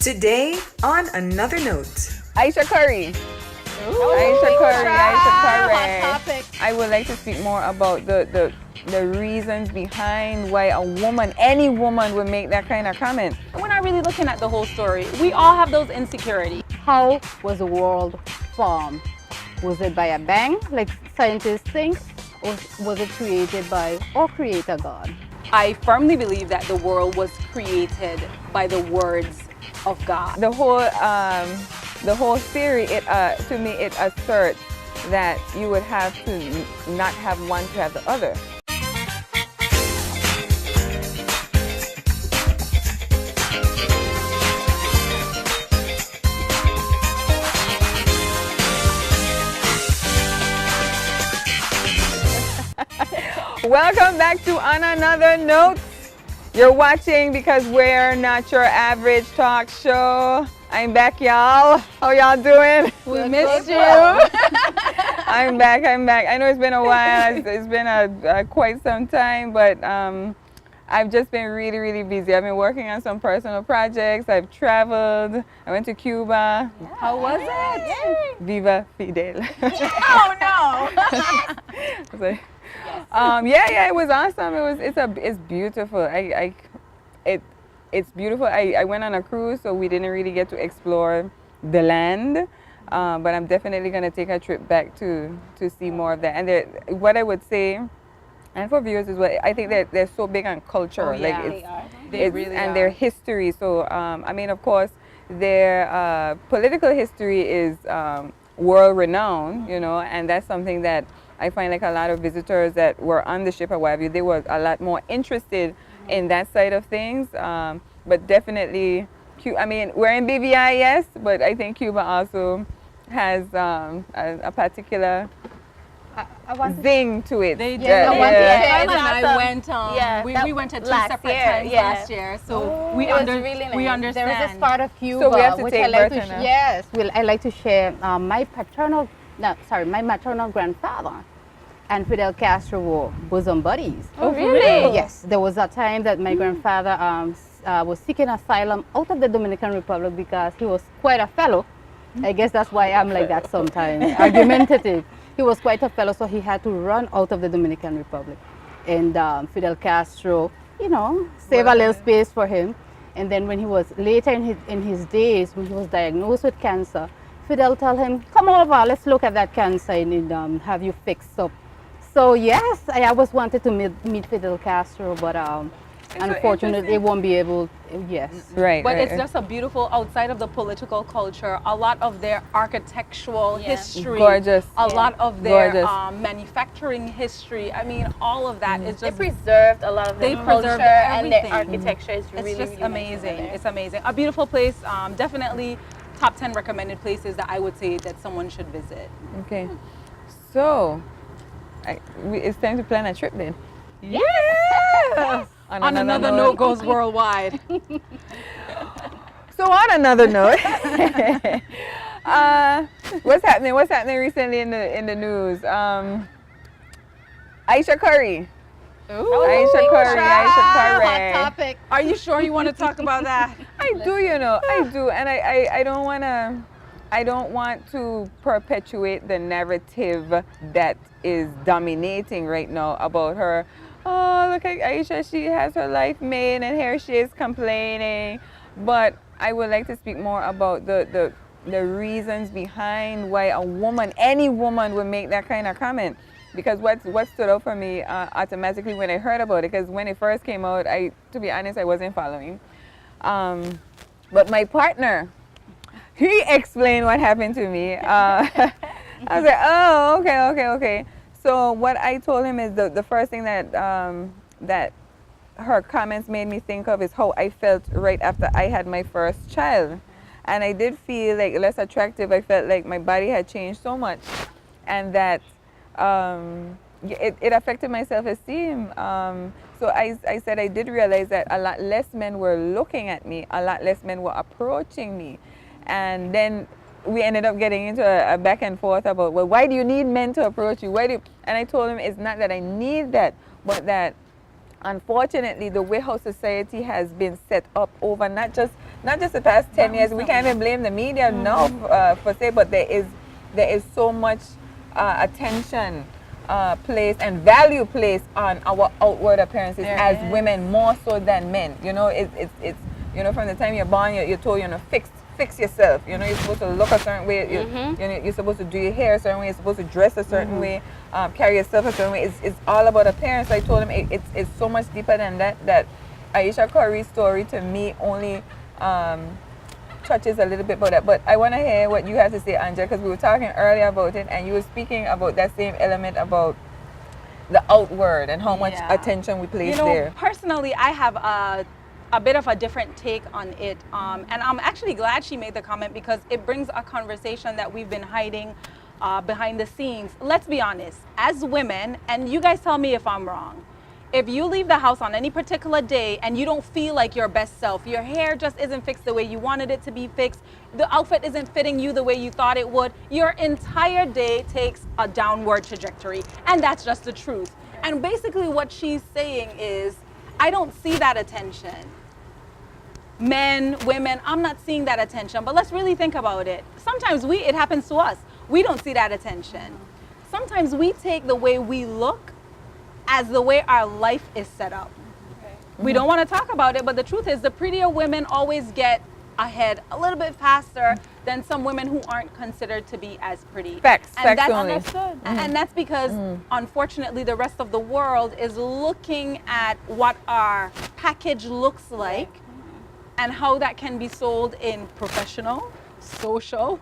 Today, on another note. Aisha Curry. Aisha Curry. Hot topic. I would like to speak more about the reasons behind why a woman, any woman, would make that kind of comment. We're not really looking at the whole story. We all have those insecurities. How was the world formed? Was it by a bang, like scientists think, or was it created by our Creator God? I firmly believe that the world was created by the words of God. The whole theory, to me, it asserts that you would have to not have one to have the other. Welcome back to On Another Note. You're watching because we're not your average talk show. I'm back, y'all. How y'all doing? We missed you. I'm back. I know it's been a while. It's been quite some time, but I've just been really, really busy. I've been working on some personal projects. I've traveled. I went to Cuba. Yeah. How was it? Viva Fidel. Oh no! So, yeah, it was awesome. It's beautiful. It's beautiful. I went on a cruise, so we didn't really get to explore the land, but I'm definitely gonna take a trip back to see more of that. And what I would say, and for viewers as well, I think that they're so big on culture, They really are. Their history. So I mean, of course, their political history is world renowned, you know, and that's something that I find like a lot of visitors that were on the ship or what have you, they were a lot more interested in that side of things. But definitely, I mean, we're in BVI, yes, but I think Cuba also has a particular zing to it. They did. Yeah. And I went. We went to two separate times last year, so we understand. There is this part of Cuba So we have to which take I like Bertha now. yes, I like to share my maternal grandfather and Fidel Castro were bosom buddies. Oh, really? Yes, there was a time that my grandfather was seeking asylum out of the Dominican Republic because he was quite a fellow. I guess that's why I'm like that sometimes, argumentative. He was quite a fellow, so he had to run out of the Dominican Republic. And Fidel Castro, you know, save a little space for him. And then when he was later in his days, when he was diagnosed with cancer, Fidel told him, come over, let's look at that cancer and have you fixed up. So yes, I always wanted to meet Fidel Castro, but unfortunately, it won't be able. Yes, Right. But right, it's just a beautiful, outside of the political culture, a lot of their architectural history, Gorgeous. a lot of their Gorgeous. Manufacturing history. I mean, all of that is They just preserved a lot of their culture preserved and their everything. architecture is It's really, just really amazing. nice over It's amazing. A beautiful place. Definitely top 10 recommended places that I would say that someone should visit. Okay. So, it's time to plan a trip then. Yeah! On another note goes worldwide. So on another note, what's happening? What's happening recently in the news? Aisha Curry. Aisha Curry. hot topic. Are you sure you want to talk about that? I do, and I don't want to perpetuate the narrative that is dominating right now about her. Oh, look at Aisha, she has her life made and here she is complaining. But I would like to speak more about the reasons behind why a woman, any woman, would make that kind of comment. Because what stood out for me automatically when I heard about it, because when it first came out, to be honest, I wasn't following. But my partner, he explained what happened to me. I was like, oh, okay. So what I told him is the first thing that her comments made me think of is how I felt right after I had my first child. And I did feel like less attractive. I felt like my body had changed so much and that it affected my self-esteem. So I said I did realize that a lot less men were looking at me, a lot less men were approaching me. And then we ended up getting into a back and forth about, well, why do you need men to approach you? And I told him it's not that I need that, but that unfortunately the way how society has been set up over not just not just the past 10 years. We can't even blame the media now for say, but there is so much attention placed and value placed on our outward appearances as women, more so than men. You know, it's you know, from the time you're born, you're told, you know, fix yourself. You know, you're supposed to look a certain way. You're supposed to do your hair a certain way. You're supposed to dress a certain way. Carry yourself a certain way. It's all about appearance. I told him it's so much deeper than that. That Aisha Curry's story to me only touches a little bit about that. But I want to hear what you have to say, Angela, because we were talking earlier about it, and you were speaking about that same element about the outward and how much attention we place there. Personally, I have a bit of a different take on it, and I'm actually glad she made the comment because it brings a conversation that we've been hiding behind the scenes. Let's be honest, as women, and you guys tell me if I'm wrong, if you leave the house on any particular day and you don't feel like your best self, your hair just isn't fixed the way you wanted it to be fixed, the outfit isn't fitting you the way you thought it would, your entire day takes a downward trajectory, and that's just the truth. And basically what she's saying is, I don't see that attention. Men, women, I'm not seeing that attention, but let's really think about it. Sometimes it happens to us. We don't see that attention. Sometimes we take the way we look as the way our life is set up. We don't want to talk about it, but the truth is the prettier women always get ahead a little bit faster than some women who aren't considered to be as pretty. Facts only. Understood. And that's because, unfortunately, the rest of the world is looking at what our package looks like and how that can be sold in professional, social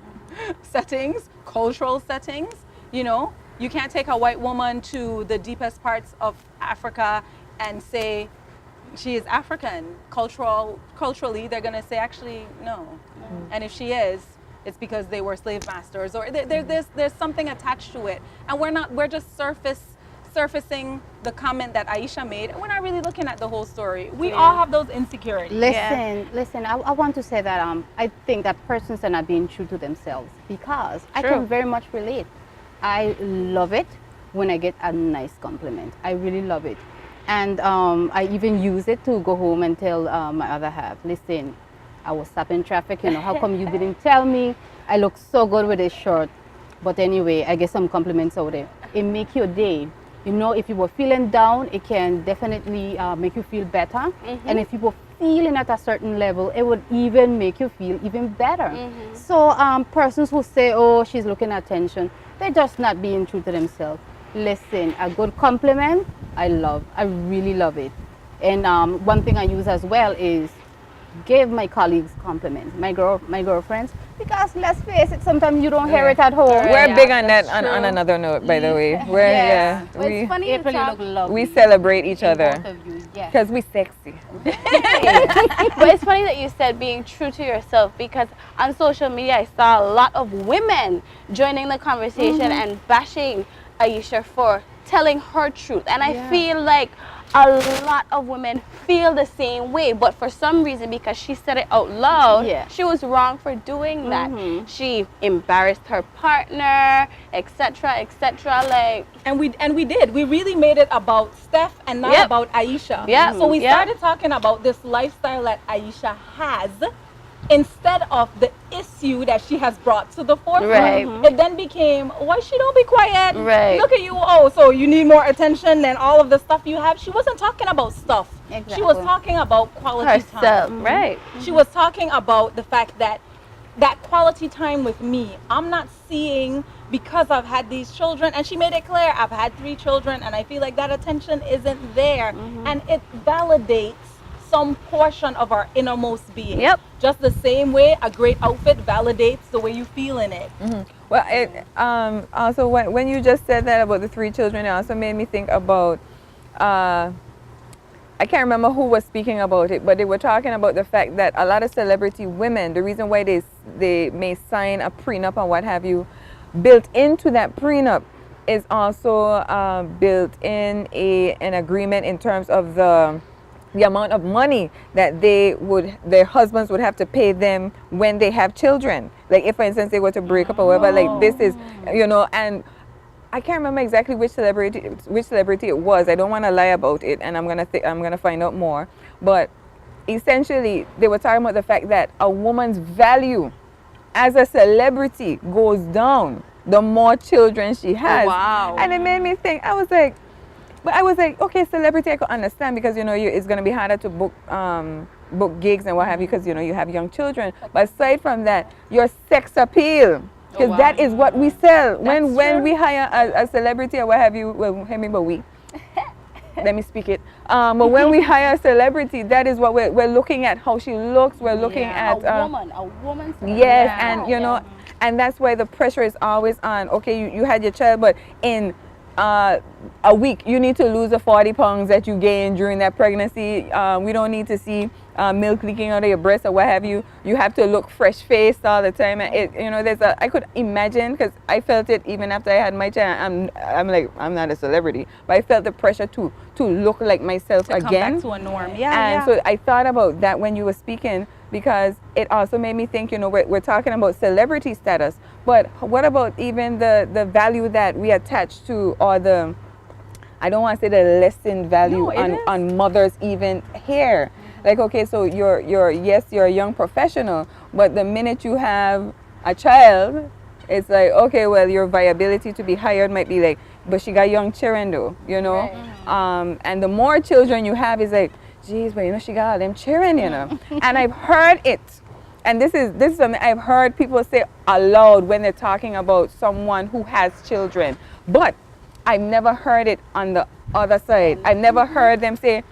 settings, cultural settings. You know, you can't take a white woman to the deepest parts of Africa and say she is African. Culturally, they're gonna say, actually, no. And if she is, it's because they were slave masters, or there's something attached to it. And we're just surfacing the comment that Aisha made, and we're not really looking at the whole story. We all have those insecurities. Listen, I want to say that I think that persons are not being true to themselves, because I can very much relate. I love it when I get a nice compliment. I really love it. And I even use it to go home and tell my other half, listen, I was stopped in traffic, you know, how come you didn't tell me? I look so good with this shirt. But anyway, I get some compliments out there. It makes your day. You know, if you were feeling down, it can definitely make you feel better. And if you were feeling at a certain level, it would even make you feel even better. So persons who say, oh, she's looking at attention, they're just not being true to themselves. Listen, a good compliment, I really love it. And one thing I use as well is give my colleagues compliments, my girlfriends, because let's face it, sometimes you don't hear it at home. We're big on that on another note, by the way. It's funny, April, you look lovely. We celebrate each other because we sexy. But it's funny that you said being true to yourself, because on social media I saw a lot of women joining the conversation and bashing Aisha for telling her truth, and I feel like a lot of women feel the same way, but for some reason, because she said it out loud, she was wrong for doing that. She embarrassed her partner, etc., etc. Like, and we did. We really made it about Steph and not about Aisha. So we started talking about this lifestyle that Aisha has, instead of the issue that she has brought to the forefront. It then became, why she don't be quiet? Look at you, oh, so you need more attention than all of the stuff you have. She wasn't talking about stuff. She was talking about quality time. She was talking about the fact that that quality time with me, I'm not seeing, because I've had these children, and she made it clear, I've had 3 children, and I feel like that attention isn't there. And it validates some portion of our innermost being. Just the same way a great outfit validates the way you feel in it. Well, it also when you just said that about the 3 children, it also made me think about I can't remember who was speaking about it, but they were talking about the fact that a lot of celebrity women, the reason why they may sign a prenup and what have you, built into that prenup is also built in an agreement in terms of the amount of money that their husbands would have to pay them when they have children. Like if, for instance, they were to break up or whatever, like this is, you know, and I can't remember exactly which celebrity it was. I don't want to lie about it, and I'm gonna find out more. But essentially they were talking about the fact that a woman's value as a celebrity goes down the more children she has. wow. And it made me think, I was like, okay, celebrity I could understand because it's going to be harder to book gigs and what have you because you have young children. But aside from that, your sex appeal, because that is what we sell. When we hire a celebrity or what have you, well, let me speak it. But when we hire a celebrity, that is what we're looking at, how she looks. We're looking at a woman. Yes, and and that's why the pressure is always on. Okay, you had your child, but in a week you need to lose the 40 pounds that you gained during that pregnancy. We don't need to see milk leaking out of your breast or what have you. You have to look fresh faced all the time. And I could imagine, because I felt it even after I had my child. I'm like, I'm not a celebrity, but I felt the pressure to look like myself to again. Come back to a norm. And so I thought about that when you were speaking, because it also made me think, we're talking about celebrity status, but what about even the value that we attach to, or the, I don't want to say the lessened value on mothers even here. Like, okay, so you're a young professional, but the minute you have a child, it's like, okay, well, your viability to be hired might be like, but she got young children though, Right. And the more children you have is like, geez, but she got all them children, And I've heard it, and this is something I've heard people say aloud when they're talking about someone who has children, but I've never heard it on the other side. I've never heard them say,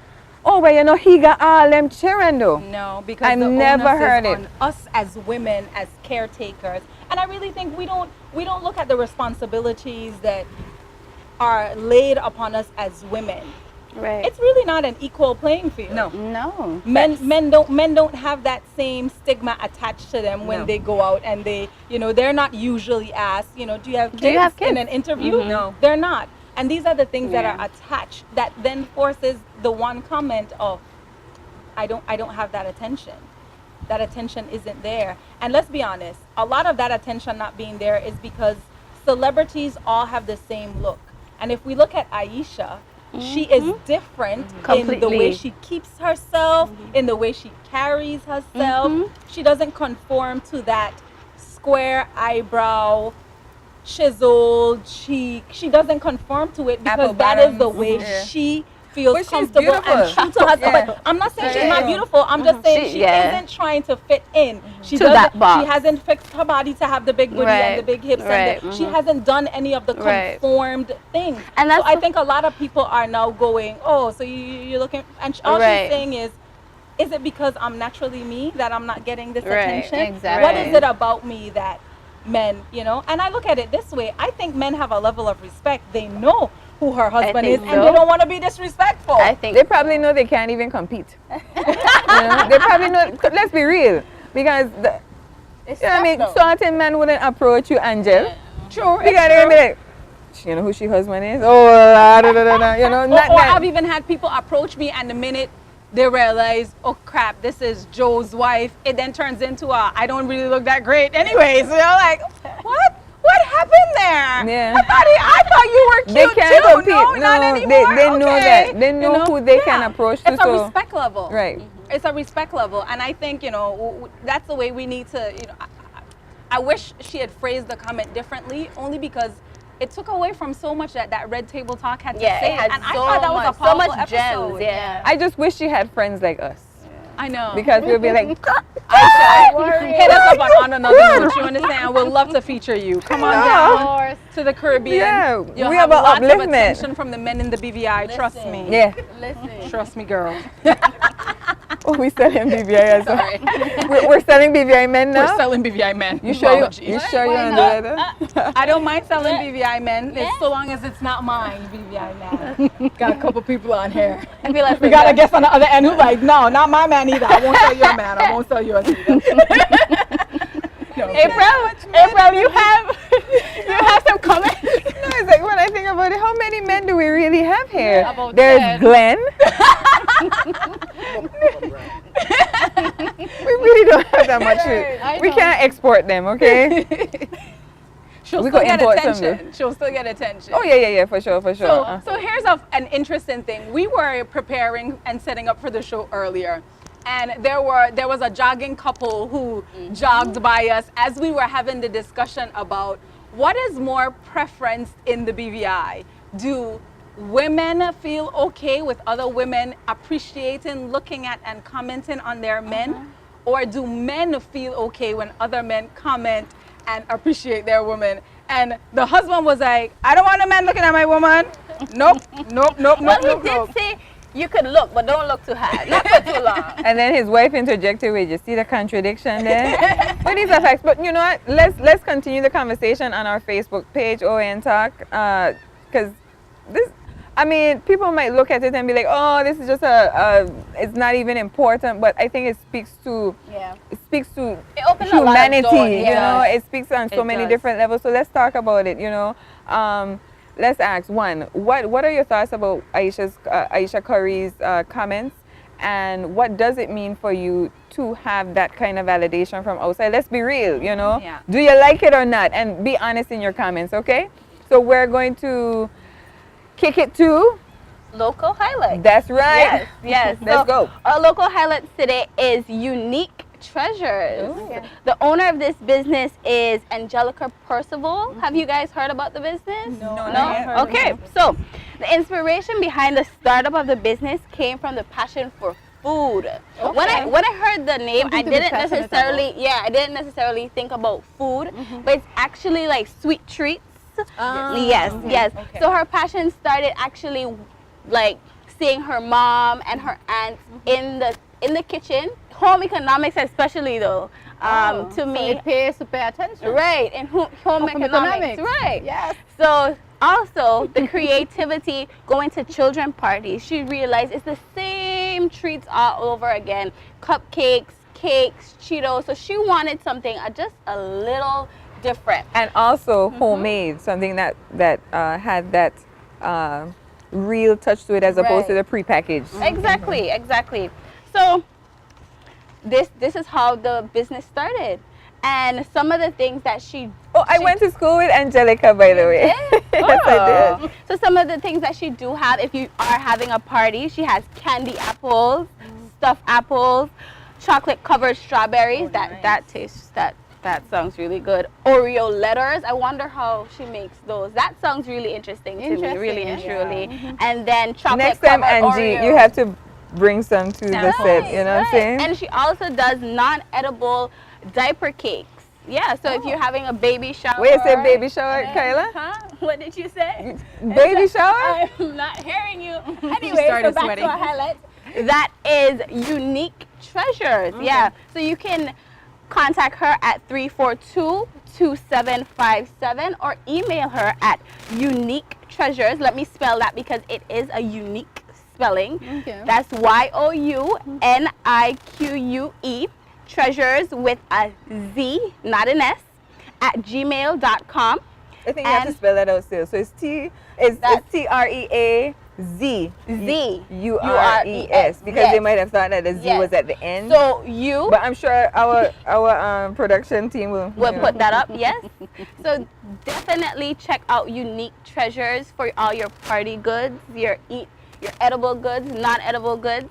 oh, well, he got all them children though. No, because I've the never onus heard is it. on us as women, as caretakers. And I really think we don't look at the responsibilities that are laid upon us as women. Right. It's really not an equal playing field. No. Men don't have that same stigma attached to them when they go out, and they're not usually asked, do you have kids in an interview? Mm-hmm. No. They're not. And these are the things that are attached that then forces the one comment of, I don't have that attention. That attention isn't there. And let's be honest, a lot of that attention not being there is because celebrities all have the same look. And if we look at Aisha, she is different in the way she keeps herself, in the way she carries herself. She doesn't conform to that square eyebrow, chiseled cheek. She doesn't conform to it because that is the way she feels comfortable and true to herself. But I'm not saying she's not beautiful. I'm just saying she isn't trying to fit in. She hasn't fixed her body to have the big booty and the big hips, and she hasn't done any of the conformed things. And so I think a lot of people are now going, oh, so you're looking, and all she's saying is it because I'm naturally me that I'm not getting this attention? Exactly. What is it about me that men, and I look at it this way, I think men have a level of respect. They know who her husband is, and they don't want to be disrespectful. I think they probably know they can't even compete. They probably know, let's be real, because certain men wouldn't approach you, Angel. True. You gotta be like, who she husband is? Oh, or I've even had people approach me, and the minute they realize, oh crap, this is Joe's wife, it then turns into I don't really look that great anyways. So you're like, what happened there? Yeah. I thought you were cute they can't too. compete. No, not anymore. They know that. They know who they can approach to. It's a respect level. Right. It's a respect level. And I think, that's the way we need to, I wish she had phrased the comment differently, only because it took away from so much that Red Table Talk had to say. It had and I thought that was a powerful episode. Gems, I just wish she had friends like us. I know. Because we'll be like, Aisha, hit us up on another note. You understand? We'll love to feature you. Come on down to the Caribbean. Yeah, You'll we have have lots of upliftment. attention from the men in the BVI. Trust me. Yeah. Trust me, girl. Oh, we selling BVI as well. Sorry. We're selling BVI men now? We're selling BVI men. You sure you on that? I don't mind selling BVI men, so long as it's not mine, BVI man. Got a couple people on here. I feel like we got a guest on the other end who's like, no, not my man either. I won't sell your man. I won't sell yours either. April, you have some comments? No, it's like when I think about it, how many men do we really have here? About There's 10. Glenn. We really don't have that much. We can't export them, okay? She'll We still could get import attention. She'll still get attention. Oh, yeah, for sure. So here's an interesting thing. We were preparing and setting up for the show earlier. and there was a jogging couple who jogged by us as we were having the discussion about what is more preference in the BVI. Do women feel okay with other women appreciating, looking at, and commenting on their men? Or do men feel okay when other men comment and appreciate their women? And the husband was like, I don't want a man looking at my woman. Nope. Well, he did say you could look, but don't look too hard, not for too long. And then his wife interjected with, you see the contradiction there? But these are facts. But you know what? Let's continue the conversation on our Facebook page, OANTalk, because this, I mean, people might look at it and be like, oh, this is just it's not even important. But I think it speaks to It opens a lot of humanity, doors, you know? It speaks on so many different levels. So let's talk about it, you know? Let's ask, one, what are your thoughts about Aisha Curry's comments, and what does it mean for you to have that kind of validation from outside? Let's be real, you know? Yeah. Do you like it or not? And be honest in your comments, okay? So we're going to kick it to local highlights. That's right. Yes. Let's go. Our local highlights today is Nique Treazures. The owner of this business is Angelica Percival. Have you guys heard about the business? No? Okay, so the inspiration behind the startup of the business came from the passion for food. When I heard the name, I didn't necessarily think about food, but it's actually like sweet treats. Yes. Okay. So her passion started actually like seeing her mom and her aunts in the kitchen. Home economics, especially though, to me, it pays to pay attention. right? And home economics, right? Yes. So also the creativity going to children parties. She realized it's the same treats all over again: cupcakes, cakes, Cheetos. So she wanted something just a little different. And also homemade, something that had that real touch to it as opposed to the prepackaged. Exactly. So this is how the business started, and some of the things that she I went to school with Angelica, by the way. Yes, I did. So some of the things that she do have, if you are having a party, she has candy apples, stuffed apples, chocolate covered strawberries. That tastes that sounds really good. Oreo letters. I wonder how she makes those. That sounds really interesting to me, really and truly. And then chocolate Next time, covered Angie, Oreos. you have to bring some to the set. You know what I'm saying? And she also does non-edible diaper cakes. Yeah, so if you're having a baby shower. Wait, say baby shower, Kyla? Huh? What did you say? Baby shower? I'm not hearing you. Anyway, started so back sweating. to our highlights. That is Nique Treazures. Yeah, so you can contact her at 342-2757 or email her at Nique Treazures. Let me spell that because it is a unique spelling. Okay. That's YOUNIQUE, treasures with a Z, not an S, at gmail.com. I think you have to spell that out still. So it's TREAZ URES, because they might have thought that the Z was at the end. So but I'm sure our production team will put that up. Yes. So definitely check out Nique Treazures for all your party goods, your edible goods, non-edible goods.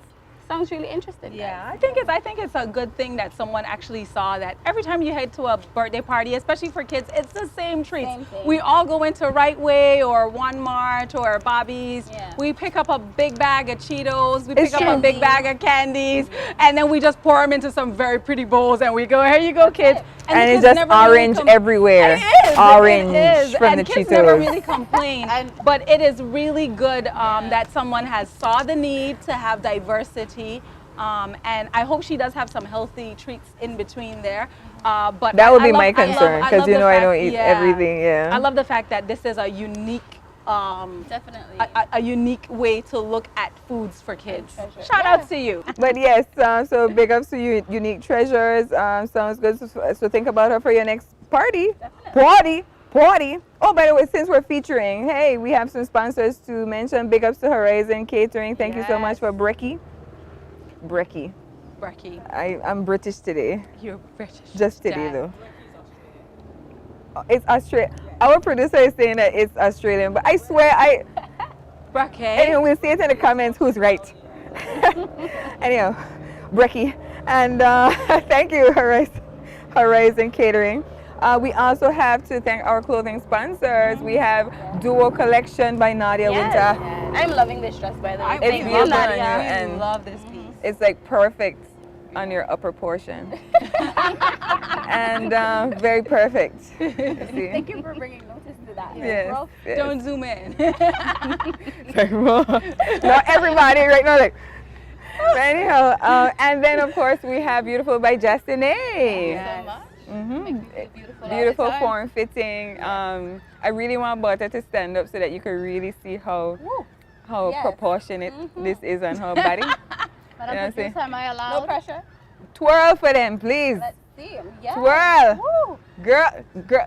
Sounds really interesting. Yeah, I think it's a good thing that someone actually saw that every time you head to a birthday party, especially for kids, it's the same treats. We all go into Right Way or One Mart or Bobby's. Yeah. We pick up a big bag of Cheetos. We pick up a big bag of candies, and then we just pour them into some very pretty bowls, and we go, here you go, kids. And it's just orange everywhere. Orange from and the kids Cheetos. never really complain. But it is really good that someone has saw the need to have diversity. And I hope she does have some healthy treats in between there. But that would be my concern, because you know I don't eat everything. Yeah. I love the fact that this is a unique, Definitely. a unique way to look at foods for kids. Shout out to you. But yes, so big ups to you, Nique Treazures. Sounds good. So think about her for your next party. Party. Oh, by the way, since we're featuring, hey, we have some sponsors to mention. Big ups to Horizon Catering. Thank you so much for Brecky. I'm British today. You're British. Just today, though. It's Australian. Our producer is saying that it's Australian, but I swear Anyway, we'll see it in the comments who's right. Anyhow, Brecky. And thank you, Horizon Catering. We also have to thank our clothing sponsors. We have Duo Collection by Nadia Yes. Winter. I'm loving this dress, by the way. It's Thank you, beautiful on Nadia. you, I and love this piece. it's like perfect on your upper portion. And very perfect. You see? Thank you for bringing notice to that. Yes, Well, yes. Don't zoom in. Not everybody right now, like. But anyhow, and then of course we have Beautiful by Destiny. so much. Mhm. Makes me feel beautiful all the Beautiful time. form fitting. I really want Butter to stand up so that you can really see how Yes. proportionate this is on her body. Madam Yeah, see. Producer, am I allowed? No pressure. Twirl for them, please. Let's see. Yeah. Twirl. Woo. Girl,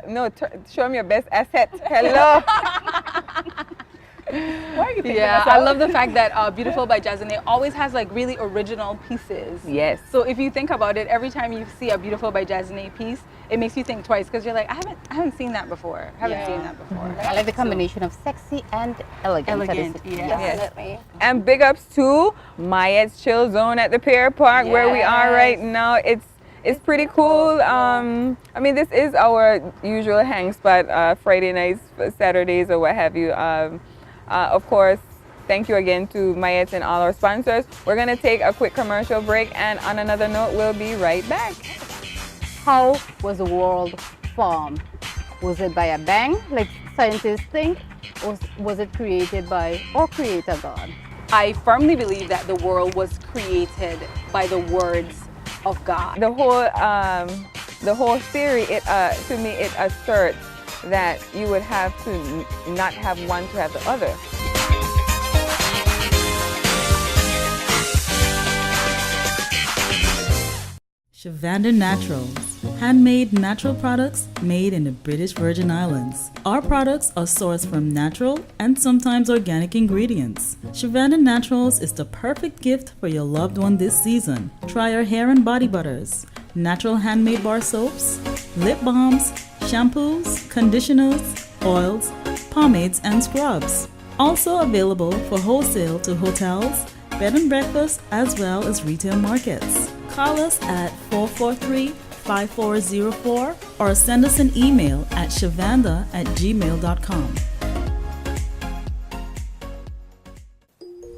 no, show me your best asset. Hello. Where are you picking Yeah, us I up? love the fact that Beautiful by Jasmine always has like really original pieces. Yes. So if you think about it, every time you see a Beautiful by Jasmine piece, it makes you think twice because you're like, I haven't seen that before. Haven't seen that before. I like the combination of sexy and elegant. Elegant, Yes. Definitely. And big ups to Mayette's Chill Zone at the Pier Park where we are right now. It's pretty cool. I mean, this is our usual hang spot, Friday nights, Saturdays, or what have you. Of course, thank you again to Mayette and all our sponsors. We're going to take a quick commercial break, and on another note, we'll be right back. How was the world formed? Was it by a bang, like scientists think? Or was it created by our creator God? I firmly believe that the world was created by the words of God. The whole theory, to me, it asserts that you would have to not have one to have the other. Nique Naturals, handmade natural products made in the British Virgin Islands. Our products are sourced from natural and sometimes organic ingredients. Nique Naturals is the perfect gift for your loved one this season. Try our hair and body butters, natural handmade bar soaps, lip balms, shampoos, conditioners, oils, pomades, and scrubs. Also available for wholesale to hotels, bed and breakfast, as well as retail markets. Call us at 443-5404 or send us an email at shavanda@gmail.com.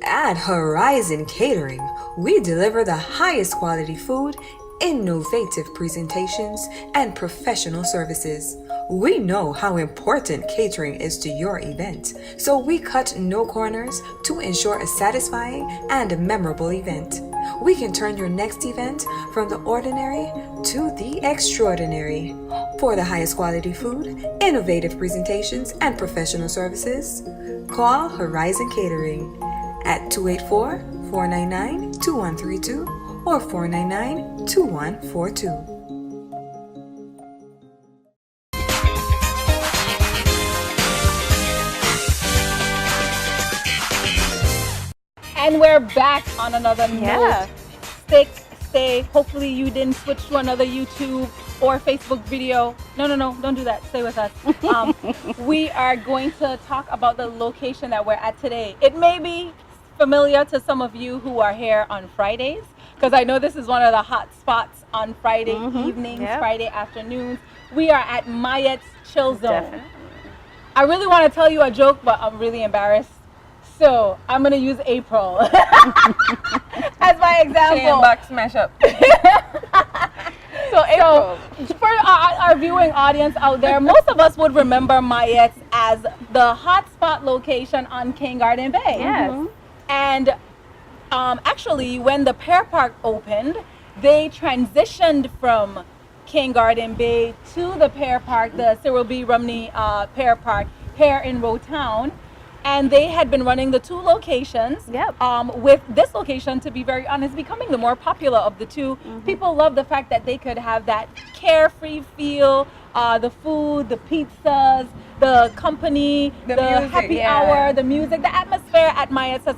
At Horizon Catering, we deliver the highest quality food, innovative presentations, and professional services. We know how important catering is to your event, so we cut no corners to ensure a satisfying and memorable event. We can turn your next event from the ordinary to the extraordinary. For the highest quality food, innovative presentations, and professional services, call Horizon Catering at 284-499-2132 or 499-2142. And we're back on another note. Stay. Hopefully you didn't switch to another YouTube or Facebook video. No, don't do that. Stay with us. We are going to talk about the location that we're at today. It may be familiar to some of you who are here on Fridays, because I know this is one of the hot spots on Friday evenings, Friday afternoons. We are at Mayette's Chill Zone. Definitely. I really want to tell you a joke, but I'm really embarrassed. So I'm going to use April as my example. Box smash up. So April, for our viewing audience out there, most of us would remember Mayette's as the hotspot location on King Garden Bay. Yes. And actually, when the Pear Park opened, they transitioned from King Garden Bay to the Pear Park, the Cyril B. Rumney Pear Park here in Roe Town. And they had been running the two locations, with this location, to be very honest, becoming the more popular of the two. People love the fact that they could have that carefree feel, the food, the pizzas, the company, the music, happy hour, the music, the atmosphere at Mayette's, has,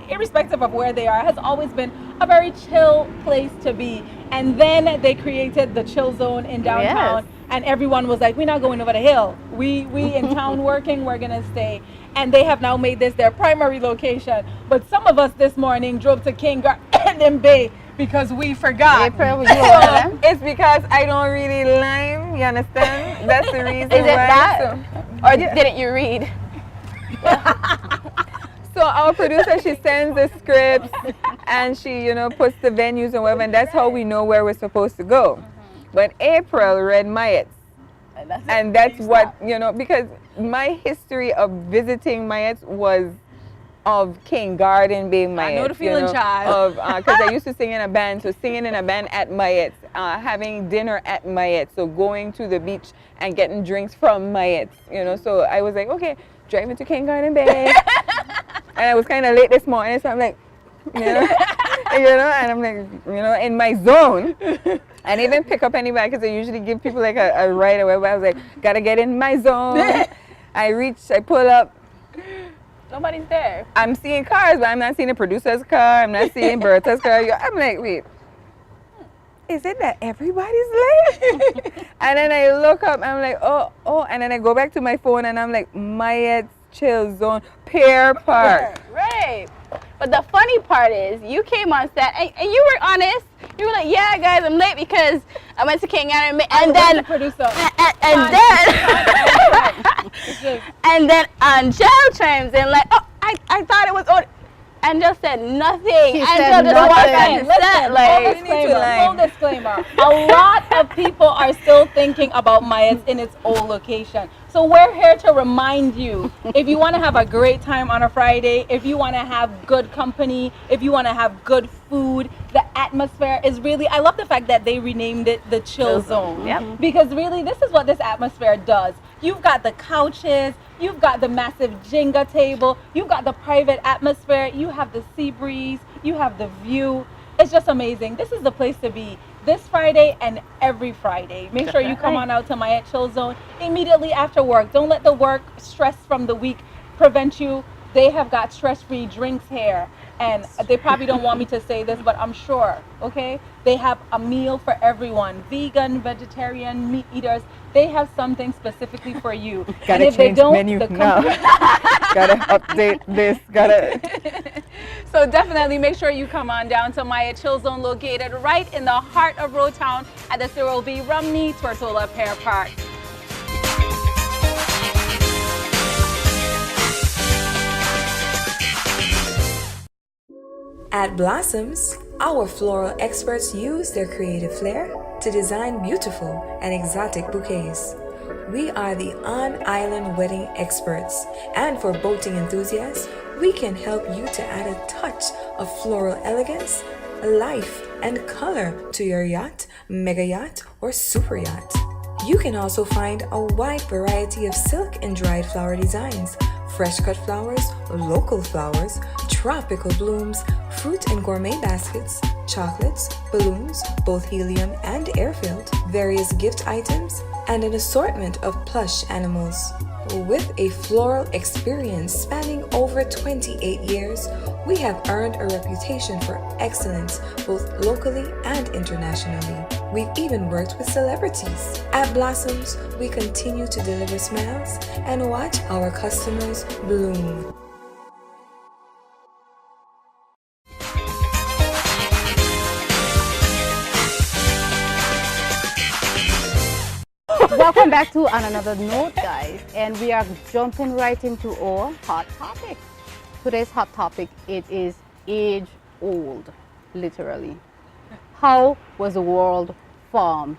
irrespective of where they are, has always been a very chill place to be. And then they created the Chill Zone in downtown, and everyone was like, we're not going over the hill. We in town working, we're gonna stay. And they have now made this their primary location. But some of us this morning drove to King Garden Bay because we forgot. April, you are there? It's because I don't really lime, you understand? That's the reason Is it why. that? So, Or didn't you read? so our producer, she sends the scripts and she, puts the venues and whatever, and that's how we know where we're supposed to go. But April read Mayette's. And that's what, because my history of visiting Mayette's was of King Garden being Mayette's. I know the feeling, child. Because I used to sing in a band, so singing in a band at Mayette's, having dinner at Mayette's, so going to the beach and getting drinks from Mayette's, So I was like, okay, driving to King Garden Bay. And I was kind of late this morning, so I'm like, and I'm like, in my zone. I didn't even pick up anybody because I usually give people like a ride away, but I was like, gotta get in my zone. I pull up. Nobody's there. I'm seeing cars, but I'm not seeing the producer's car. I'm not seeing Bertha's car. I'm like, wait, is it that everybody's late? And then I look up, I'm like, oh, and then I go back to my phone and I'm like, Mayette's Chill Zone, Pear Park. Right. But the funny part is, you came on set and you were honest. You were like, yeah, guys, I'm late because I went to King Garden, and then producer. And then Angel chimes in like, oh, I thought it was on. Angel said nothing. She Angel said just nothing. walked on set like. Full disclaimer. A lot of people are still thinking about Mayette's in its old location. So we're here to remind you, if you want to have a great time on a Friday, if you want to have good company, if you want to have good food, the atmosphere is really, I love the fact that they renamed it the Chill Zone. Yep. Because really, this is what this atmosphere does. You've got the couches, you've got the massive Jenga table, you've got the private atmosphere, you have the sea breeze, you have the view. It's just amazing. This is the place to be this Friday and every Friday. Make sure you come on out to Mayette Chill Zone immediately after work. Don't let the work stress from the week prevent you. They have got stress-free drinks here. And they probably don't want me to say this, but I'm sure, okay? They have a meal for everyone. Vegan, vegetarian, meat eaters. They have something specifically for you. Gotta if they change don't, menu the now. Gotta update this. So definitely make sure you come on down to Mayette Chill Zone, located right in the heart of Road Town at the Cyril B. Rumney Tortola Pear Park. At Blossoms, our floral experts use their creative flair to design beautiful and exotic bouquets. We are the on-island wedding experts, and for boating enthusiasts, we can help you to add a touch of floral elegance, life, and color to your yacht, mega yacht, or super yacht. You can also find a wide variety of silk and dried flower designs, fresh cut flowers, local flowers, tropical blooms, fruit and gourmet baskets, chocolates, balloons, both helium and air-filled, various gift items, and an assortment of plush animals. With a floral experience spanning over 28 years, we have earned a reputation for excellence both locally and internationally. We've even worked with celebrities. At Blossoms, we continue to deliver smiles and watch our customers bloom. Welcome back to On Another Note, guys, and we are jumping right into our hot topic. Today's hot topic, it is age old, literally. How was the world formed?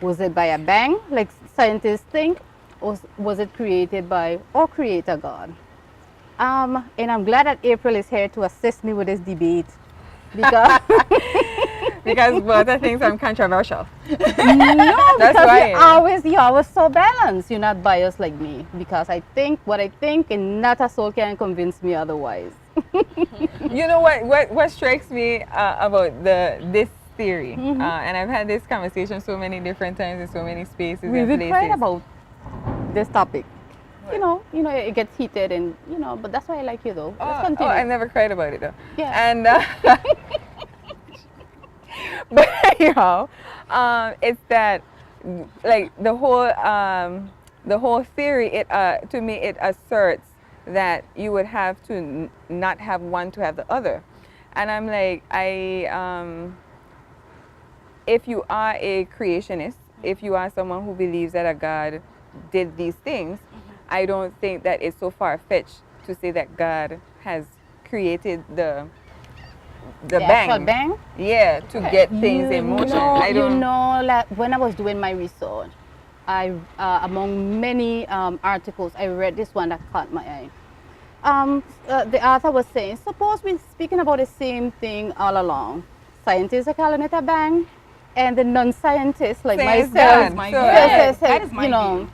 Was it by a bang, like scientists think, or was it created by our creator God? And I'm glad that April is here to assist me with this debate because Because Bertha thinks I'm controversial. no, That's because why. you're always so balanced. You're not biased like me because I think what I think, and not a soul can convince me otherwise. You know what strikes me about this theory, and I've had this conversation so many different times in so many spaces We and will places. cry about this topic. You know, it gets heated, and but that's why I like you though. Let's continue. I've never cried about it though. Yeah. And but anyhow, it's that like the whole theory. It to me it asserts that you would have to not have one to have the other, and I'm like if you are a creationist, if you are someone who believes that a God did these things, I don't think that it's so far-fetched to say that God has created the actual bang. bang. Yeah, to get things in motion. I don't. You know, like when I was doing my research, I among many articles, I read this one that caught my eye. The author was saying, suppose we're speaking about the same thing all along. Scientists are calling it a bang, and the non-scientists like Say it's myself, God. my So, view. says, That is my you know, view.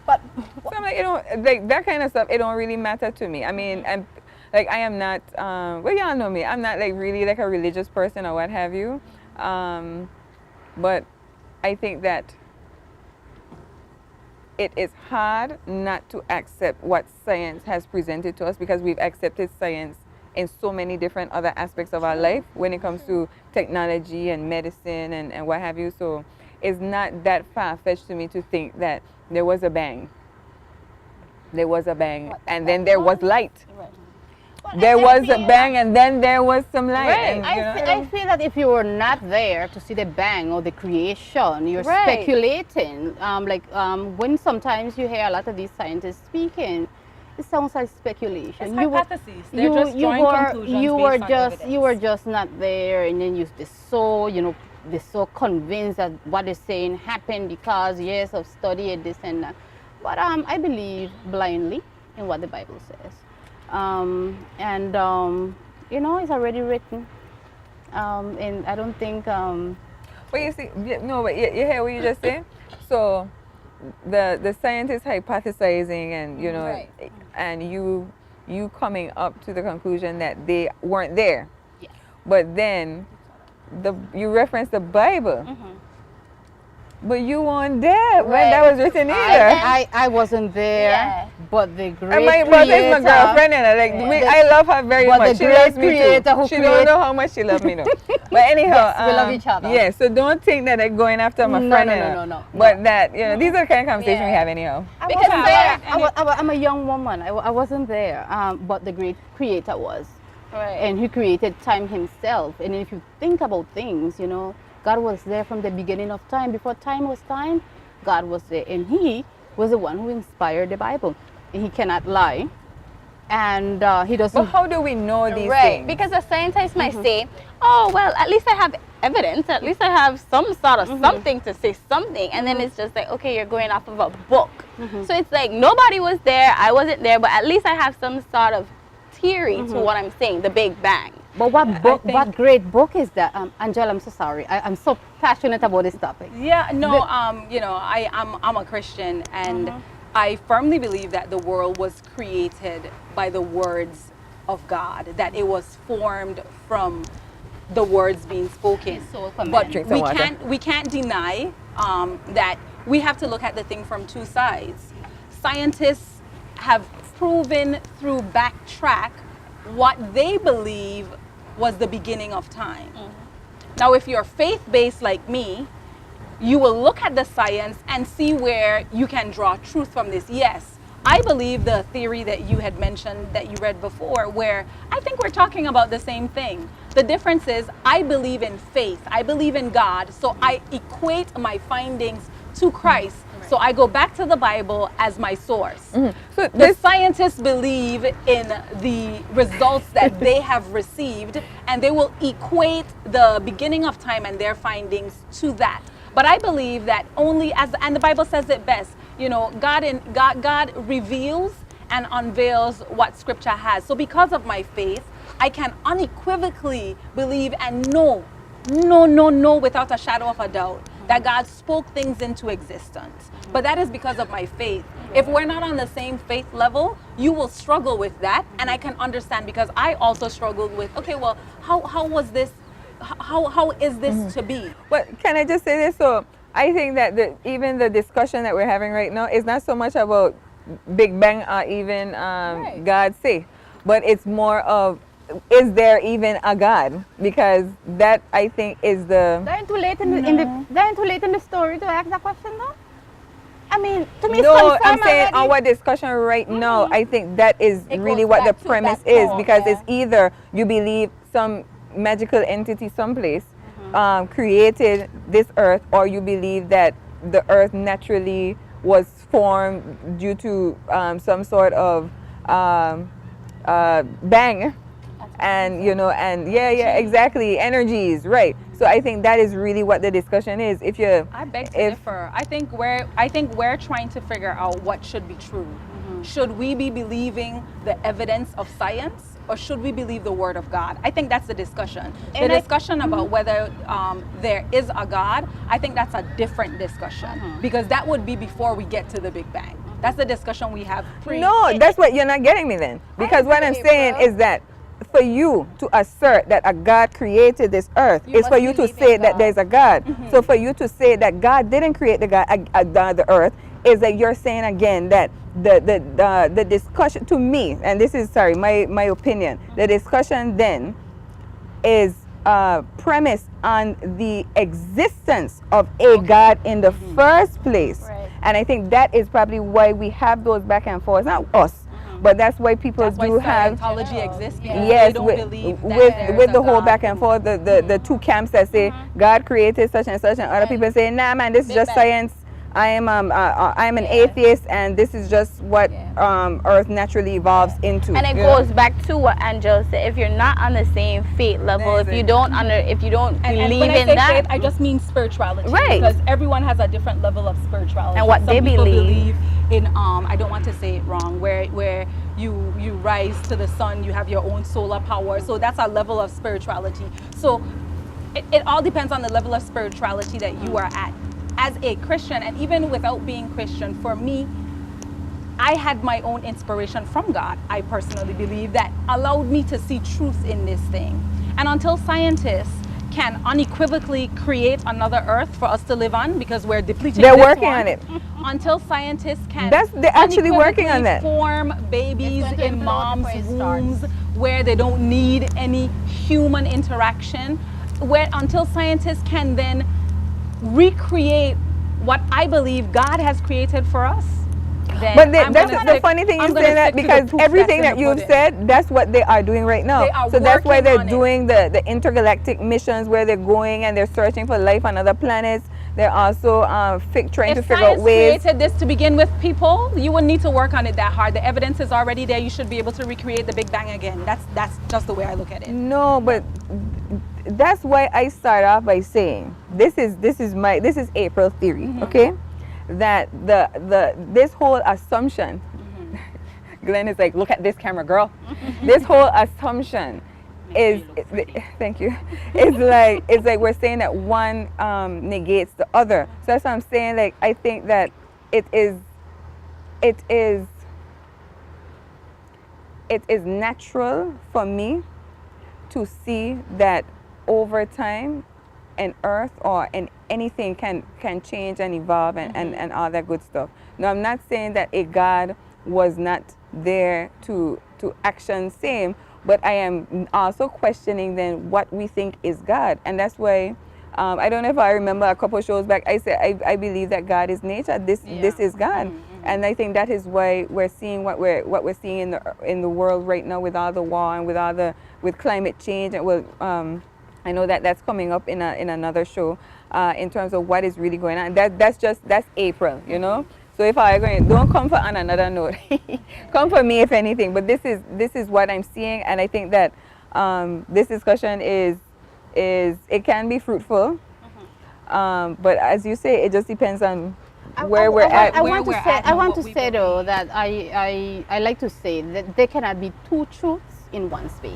but So I'm like, like that kind of stuff, it don't really matter to me. I mean, I am not, well, y'all know me. I'm not like really like a religious person or what have you. But I think that it is hard not to accept what science has presented to us because we've accepted science in so many different other aspects of our life when it comes to technology and medicine and what have you. So it's not that far-fetched to me to think that there was a bang. There was a bang, and then there was light. There was a bang, and then there was some light. right. And, I feel that if you were not there to see the bang or the creation, you're Right. speculating. When sometimes you hear a lot of these scientists speaking, it sounds like speculation. It's You were- hypotheses. They're just drawing conclusions you based were on just evidence. you were just not there, and then they're so convinced that what they're saying happened because years of study and this and that. But I believe blindly in what the Bible says, it's already written, and I don't think. But you see, but you hear what you just said? So the scientists hypothesizing and, Right. and you coming up to the conclusion that they weren't there. Yes. But then you reference the Bible. But you weren't there when that was written either. I wasn't there, Yeah. but the great And my brother is my creator- girlfriend, and I love her very but much. the She great loves me creator too. who She created- don't know how much she loves me though. But anyhow, Yes, we love each other. Yeah, so don't think that I'm going after my No, friend. no. But that these are the kind of conversations we Yeah. have anyhow. I Because wasn't there- there. I'm a young woman. I wasn't there, but the great creator was. Right. And he created time himself. And if you think about things, God was there from the beginning of time. Before time was time, God was there. And he was the one who inspired the Bible. And he cannot lie. And he But doesn't. how do we know these Right, things? because a scientist might say, oh, well, at least I have evidence, at least I have some sort of something to say something. And then it's just like, okay, you're going off of a book. So it's like, nobody was there, I wasn't there, but at least I have some sort of theory to what I'm saying, the Big Bang. But what book? think- What great book is that? Angela, I'm so sorry. I'm so passionate about this topic. Yeah, no, I'm a Christian, and I firmly believe that the world was created by the words of God, that it was formed from the words being spoken. His soul command. But Drink some water. we can't deny that we have to look at the thing from two sides. Scientists have proven through backtrack what they believe was the beginning of time. Now, if you're faith-based like me, you will look at the science and see where you can draw truth from this. Yes, I believe the theory that you had mentioned that you read before, where I think we're talking about the same thing. The difference is I believe in faith. I believe in God. So I equate my findings to Christ. So I go back to the Bible as my source. So The scientists believe in the results that they have received, and they will equate the beginning of time and their findings to that. But I believe that and the Bible says it best, God reveals and unveils what Scripture has. So because of my faith, I can unequivocally believe and know without a shadow of a doubt that God spoke things into existence. But that is because of my faith. If we're not on the same faith level, you will struggle with that. And I can understand, because I also struggled with, okay, well, how was this? How is this to be? But can I just say this? So I think that even the discussion that we're having right now is not so much about Big Bang or even God say, but it's more of, is there even a God? Because that, I think, is the... They're too late in the story to ask that question, though. I mean, to me, it's No, I'm confirmed saying already. our discussion right now, I think that is It really goes what the back to premise that is, point, because yeah. it's either you believe some magical entity someplace, created this earth, or you believe that the earth naturally was formed due to some sort of bang, and exactly, energies, right? So I think that is really what the discussion is. I beg to differ. I think we're trying to figure out what should be true. Should we be believing the evidence of science, or should we believe the word of God? I think that's the discussion. The discussion about whether there is a God, I think that's a different discussion, because that would be before we get to the Big Bang. That's the discussion we have. No, that's what you're not getting me then. Because what I'm saying is that for you to assert that a God created this earth is for you to say that there's a God. So for you to say that God didn't create the earth is that you're saying again that the discussion, to me, and this is my opinion, the discussion then is premised on the existence of a God in the first place. Right. And I think that is probably why we have those back and forth. Not us, but that's why people do have. Scientology exists because Yes, they don't believe that with there's the a whole God. back and forth, the two camps that say God created such and such, and other people say, nah, man, this is just science. I am an atheist, and this is just what Earth naturally evolves into. And it goes back to what Angel said. If you're not on the same faith level, if you don't And believe when I in say that, faith, I just mean spirituality, Right. because everyone has a different level of spirituality. And what Some they people believe. in I don't want to say it wrong, where you rise to the sun, you have your own solar power. So that's a level of spirituality. So it all depends on the level of spirituality that you are at. As a Christian, and even without being Christian, for me, I had my own inspiration from God, I personally believe, that allowed me to see truth in this thing. And until scientists can unequivocally create another Earth for us to live on, because we're depleting They're this working one, on it. Until scientists can They're actually working on that. form babies It's going to in implode moms' before it starts. wombs where they don't need any human interaction, until scientists can then recreate what I believe God has created for us. But that's the funny thing you say that, because everything that you've said, that's what they are doing right now. They are So that's why working they're on it. doing the intergalactic missions where they're going and they're searching for life on other planets. They're also trying to If figure out science ways. created this to begin with, people, you wouldn't need to work on it that hard. The evidence is already there. You should be able to recreate the Big Bang again. That's just the way I look at it. No, but that's why I start off by saying this is April theory, okay? That this whole assumption, Glenn is like, look at this camera, girl. This whole assumption is thank you. It's like we're saying that one negates the other. So that's what I'm saying. Like, I think that it is natural for me to see that over time an earth or anything can change and evolve and all that good stuff. Now, I'm not saying that a God was not there to action same, but I am also questioning then what we think is God. And that's why I don't know if I remember a couple shows back, I said I believe that God is nature. This is God. And I think that is why we're seeing what we're seeing in the world right now, with all the war and with climate change. And I know that that's coming up in another show in terms of what is really going on. That's April, you know. So if I don't come for on another note, come for me if anything. But this is what I'm seeing, and I think that this discussion is it can be fruitful. But as you say, it just depends on where we're at. I want to we say though that I like to say that there cannot be two truths in one space.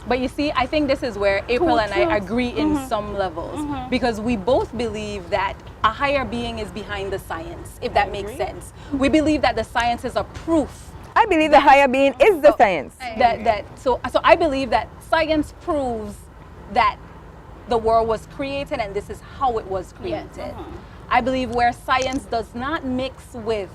But you see, I think this is where April and I agree in some levels, because we both believe that a higher being is behind the science, if that makes sense. We believe that the science is a proof. I believe the higher being is the science. So I believe that science proves that the world was created and this is how it was created. I believe where science does not mix with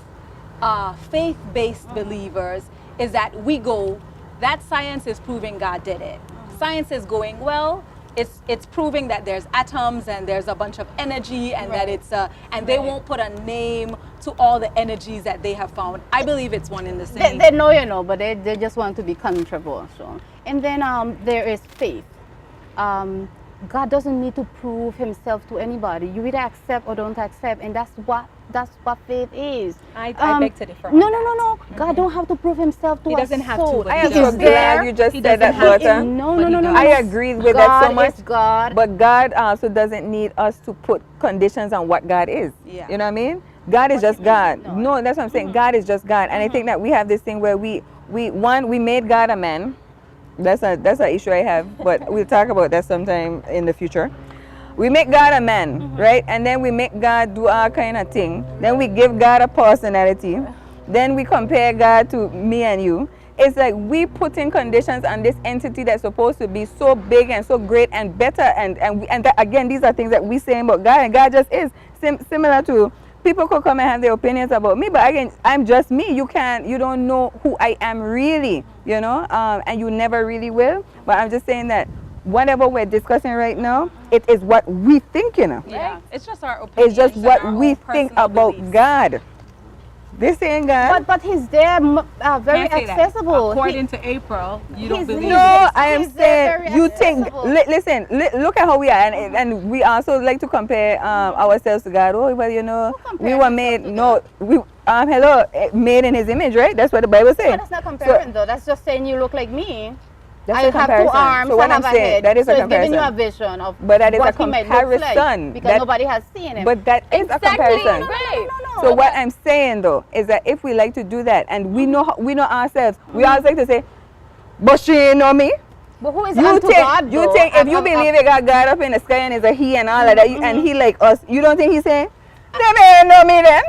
faith-based believers is that we go, that science is proving God did it. Science is going, well, it's proving that there's atoms and there's a bunch of energy and that it's and they won't put a name to all the energies that they have found. I believe it's one in the same. They know, you know, but they just want to be controversial. And then there is faith. God doesn't need to prove himself to anybody. You either accept or don't accept, and that's what faith is. I beg to differ on No. that. God don't have to prove himself to He us. doesn't have to, So but I he am he so is glad there. you just He said that, doesn't have daughter. to. No. But he does. I agree with that so God much. is God. But God also doesn't need us to put conditions on what God is. Yeah. You know what I mean? God is just God. No. No, that's what I'm saying. God is just God. And I think that we have this thing where we made God a man. That's an issue I have, but we'll talk about that sometime in the future. We make God a man, right? And then we make God do all kind of thing. Then we give God a personality. Then we compare God to me and you. It's like we put in conditions on this entity that's supposed to be so big and so great and better. And that, again, these are things that we say about God, and God just is similar to people could come and have their opinions about me, but again, I'm just me. You don't know who I am really, you know, and you never really will. But I'm just saying that whatever we're discussing right now, it is what we think, you know. Yeah, it's just our opinions. It's just and what our we own think personal about beliefs. God. This ain't God. But he's there, very Can't say that. accessible. According to April, you don't he's- believe No, it. I am He's there, saying very you think. accessible. Listen, look at how we are, and we also like to compare ourselves to God. Oh, well, you know, compare we were yourself made. to No, we made in His image, right? That's what the Bible No, says. that's not comparing though. That's just saying you look like me. That's I a have 2 comparison. arms, So what I I'm have a saying, head. that is so a it's giving you a comparison. vision of But that is what a he might look like, comparison. because That- nobody has seen him. But that is a comparison. Right. So what I'm saying though is that if we like to do that, and we know ourselves, we always like to say, "But she ain't know me." But who is You unto think God, you though? think if you believe it got God up in the sky and is a He and all of that, and He like us, you don't think He's saying, "Them ain't know me then"?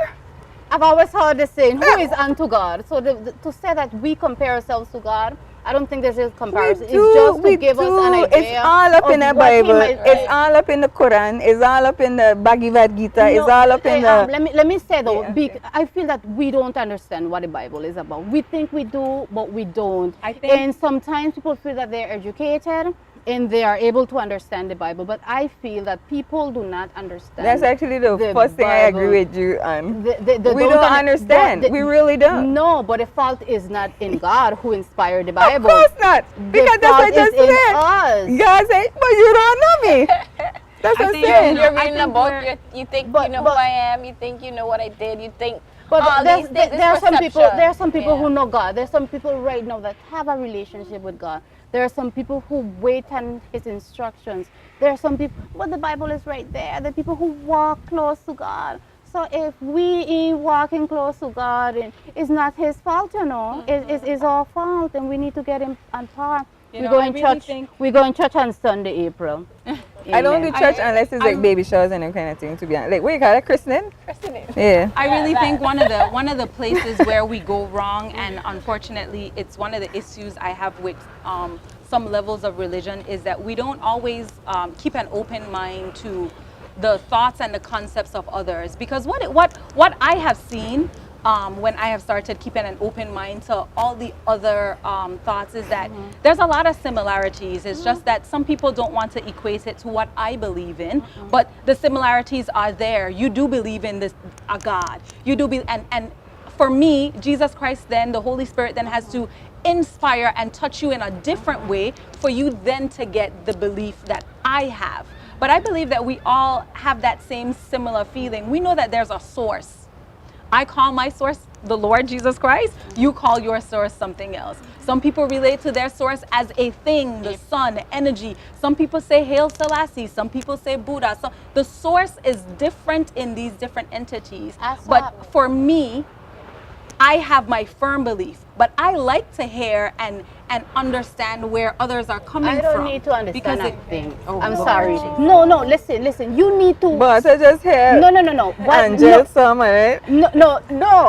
I've always heard the saying, who is unto God? So to say that we compare ourselves to God, I don't think there's a comparison. It's just to give us an idea. It's all up in the of what he Bible. might- It's all up in the Quran. It's all up in the Bhagavad Gita. It's No, all up in the. let me say though, Yeah, I feel that we don't understand what the Bible is about. We think we do, but we don't. I think- And sometimes people feel that they're educated and they are able to understand the Bible, but I feel that people do not understand. That's actually the first thing I agree with you on. They We don't understand. We really don't. No, but the fault is not in God who inspired the Of Bible. course not. Because that's what I just is in said. us. God said, "But you don't know me." That's what I'm think saying. You're I reading think a book, we're- you think but- you know but- who I am, you think you know what I did, you think But all these things is there are some people. perception. There are some people Yeah. who know God. There are some people right now that have a relationship with God. There are some people who wait on His instructions. There are some people, but the Bible is right there. The people who walk close to God. So if we ain't walking close to God, and it's not His fault, you know. It's our fault, and we need to get Him on par. You We know, go I in really church. think- We go in church on Sunday, April. I don't do Amen. church unless it's like baby showers and that kind of thing. To be honest, like what you call it, christening? Yeah. I really think one of the places where we go wrong, and unfortunately, it's one of the issues I have with some levels of religion, is that we don't always keep an open mind to the thoughts and the concepts of others. Because what I have seen when I have started keeping an open mind to all the other thoughts is that there's a lot of similarities. It's just that some people don't want to equate it to what I believe in, but the similarities are there. You do believe in this a God. You do and for me, Jesus Christ then, the Holy Spirit then has to inspire and touch you in a different way for you then to get the belief that I have. But I believe that we all have that same similar feeling. We know that there's a source. I call my source the Lord Jesus Christ. You call your source something else. Some people relate to their source as a thing, the sun, energy. Some people say Hail Selassie. Some people say Buddha. So the source is different in these different entities. But for me, I have my firm belief, but I like to hear and understand where others are coming from. I don't need to understand because that thing. Oh, I'm Lord. sorry. No, listen. You need to. But I just heard No. What- Angel Summer, right? No.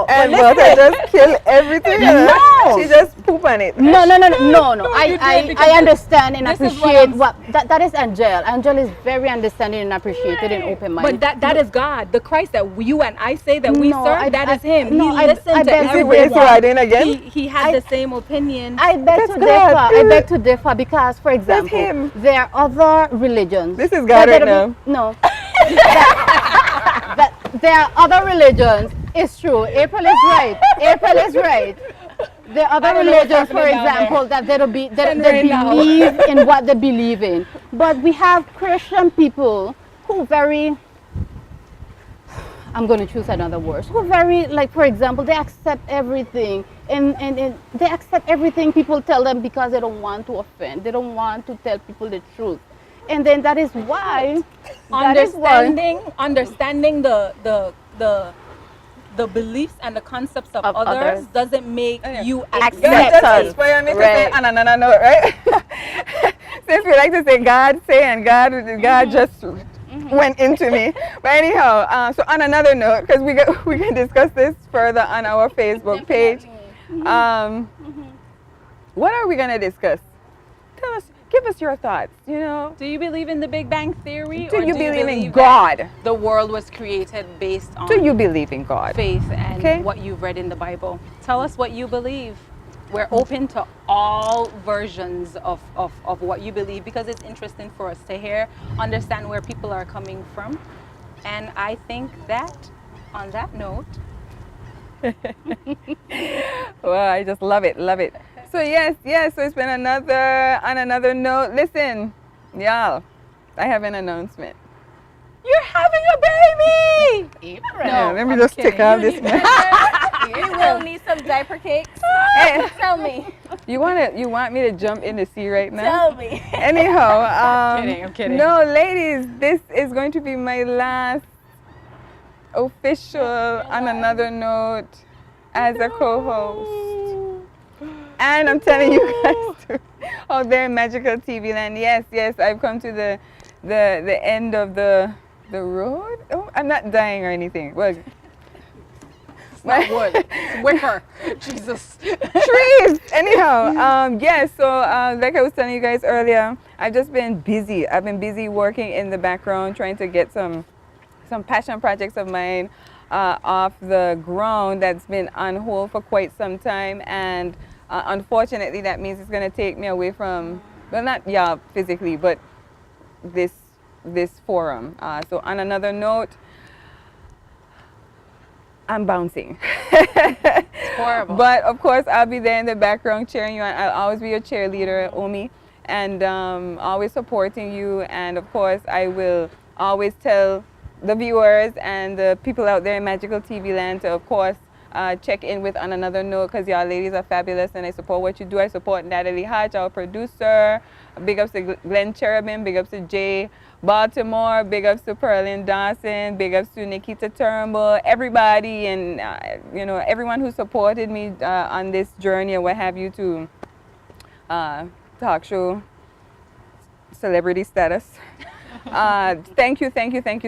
And But but I listen. just kill everything. No. She just poop on it. No. you did, because I understand and this is appreciate what that is Angel. Angel is very understanding and appreciated and open-minded. But that is God, the Christ that you and I say that we No, serve. That is Him. no, He I listened to beg to everyone. Is he riding again? He had the same opinion. I beg to That's differ. God. I beg to differ because, for example, him. there are other religions. This is God right now. No. that there are other religions. It's true. April is right. There are other don't know what's religions, for happening down example, that they Send rain now. believe in what they believe in. But we have Christian people who very, I'm going to choose another word, who very, like, for example, they accept everything. And they accept everything people tell them because they don't want to offend. They don't want to tell people the truth. And then that is why understanding the beliefs and the concepts of others doesn't make you accept Just inspire me to say on another note, right? Since we like to say God say and God just went into me. But anyhow, so on another note, because we can discuss this further on our Facebook page. What are we gonna discuss? Tell us, give us your thoughts. You know, Do you believe in the Big Bang Theory? do or you believe in that God? the world was created based on Do you believe in God? faith and Okay. what you've read in the Bible? Tell us what you believe. We're open to all versions of what you believe because it's interesting for us to hear, understand where people are coming from. And I think that on that note, Well, I just love it, love it. So yes, so it's been on another note. Listen, y'all, I have an announcement. you're having a baby! Yeah, let me just take out this. You will need some diaper cakes. Hey, Tell me. you want me to jump in the sea right now? Tell me. Anyhow, I'm kidding. No, ladies, this is going to be my last official on another note as a co-host. And I'm telling you guys too, out there in Magical TV Land, yes, I've come to the end of the road. Oh, I'm not dying or anything. Well, Not wood, it's wicker. Jesus. trees. Anyhow, yes. So, like I was telling you guys earlier, I've just been busy. I've been busy working in the background, trying to get some passion projects of mine off the ground that's been on hold for quite some time, and unfortunately, that means it's going to take me away from, well, not physically, but this forum. So, on another note, I'm bouncing. Horrible. But of course, I'll be there in the background cheering you on. I'll always be your cheerleader, Omi, and always supporting you. And of course, I will always tell the viewers and the people out there in Magical TV Land to, of course, check in with On Another Note, because y'all ladies are fabulous and I support what you do. I support Natalie Hodge, our producer. Big ups to Glenn Cherubin, big ups to Jay Baltimore, big ups to Pearlyn Dawson, big ups to Nikita Turnbull, everybody, and you know, everyone who supported me on this journey and what have you to talk show celebrity status. Thank you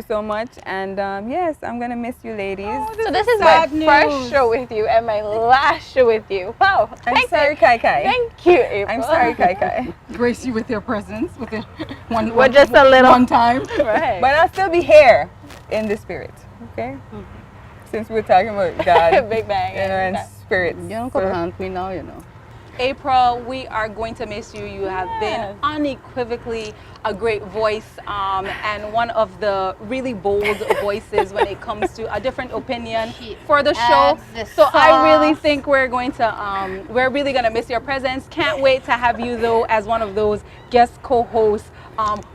so much, and yes, I'm gonna miss you, ladies. So this is my first show with you and my last show with you. Wow. I'm sorry, Kai Kai. Thank you, April. I'm sorry, Kai Kai. Grace you with your presence, with your We're just a little. one time. Right. But I'll still be here in the spirit, okay? Since we're talking about God, Big Bang. you know, and spirits. You don't come haunt me now, you know. April, we are going to miss you. You have been unequivocally a great voice and one of the really bold voices when it comes to a different opinion for the show. So I really think we're really gonna miss your presence. Can't wait to have you though as one of those guest co-hosts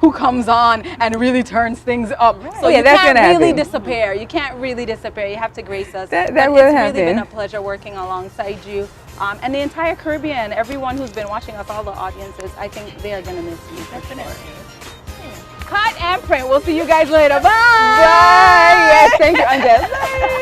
who comes on and really turns things up. So yeah, you that's can't gonna really happen. disappear. You can't really disappear. You have to grace us. That But will it's happen. really been a pleasure working alongside you. And the entire Caribbean, everyone who's been watching us, all the audiences, I think they are going to miss you. Definitely. Cut and print. We'll see you guys later. Bye. Bye. Yes, thank you, Angel. Bye.